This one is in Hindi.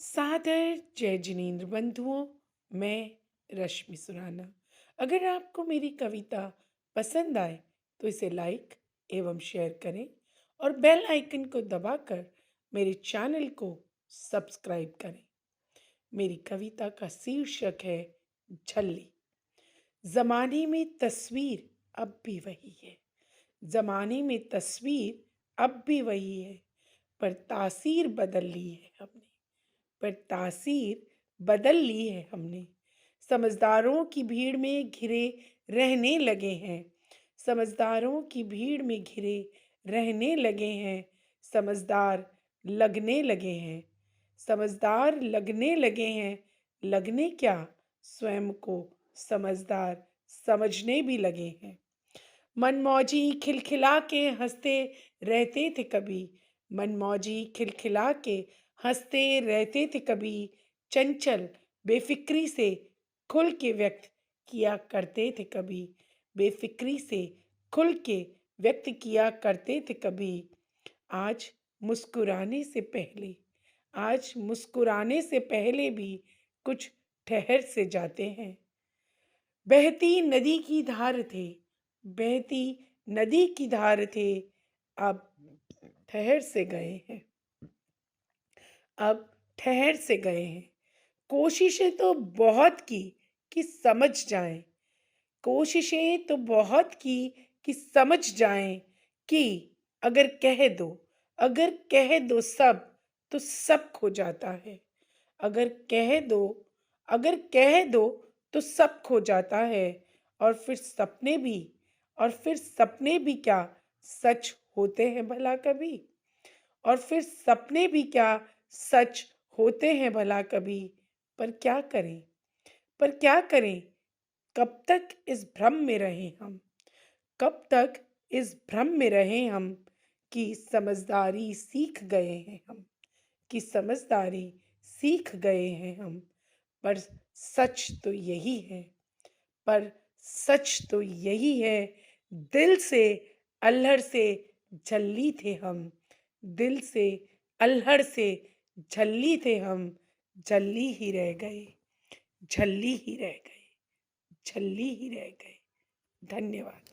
सादर जय जिनेंद्र बंधुओं। मैं रश्मि सुराना। अगर आपको मेरी कविता पसंद आए तो इसे लाइक एवं शेयर करें और बेल आइकन को दबाकर मेरे चैनल को सब्सक्राइब करें। मेरी कविता का शीर्षक है झल्ली। जमाने में तस्वीर अब भी वही है, जमाने में तस्वीर अब भी वही है, पर तासीर बदल ली है हमने, पर तासीर बदल ली है हमने। समझदारों की भीड़ में घिरे रहने लगे हैं, समझदारों की भीड़ में घिरे रहने लगे हैं, समझदार लगने लगे हैं, समझदार लगने लगे हैं। लगने क्या, स्वयं को समझदार समझने भी लगे हैं। मनमौजी खिलखिला के हंसते रहते थे कभी, मनमौजी खिलखिला के हंसते रहते थे कभी, चंचल बेफिक्री से खुल के व्यक्त किया करते थे कभी, बेफिक्री से खुल के व्यक्त किया करते थे कभी। आज मुस्कुराने से पहले, आज मुस्कुराने से पहले भी कुछ ठहर से जाते हैं। बहती नदी की धार थे, बहती नदी की धार थे, अब ठहर से गए हैं, अब ठहर से गए हैं। कोशिशें तो बहुत की कि समझ जाएं, कोशिशें तो बहुत की कि समझ जाएं कि अगर कह दो, अगर कह दो सब तो सब खो जाता है। अगर कह दो, अगर कह दो तो सब खो जाता है। और फिर सपने भी, और फिर सपने भी क्या सच होते हैं भला कभी, और फिर सपने भी क्या सच होते हैं भला कभी। पर क्या करें, पर क्या करें, कब तक इस भ्रम में रहें हम, कब तक इस भ्रम में रहें हम कि समझदारी सीख गए हैं हम, कि समझदारी सीख गए हैं हम। पर सच तो यही है, पर सच तो यही है, दिल से अल्हड़ से झल्ली थे हम, दिल से अल्हड़ से झल्ली थे हम, झल्ली ही रह गए, झल्ली ही रह गए, झल्ली ही रह गए। धन्यवाद।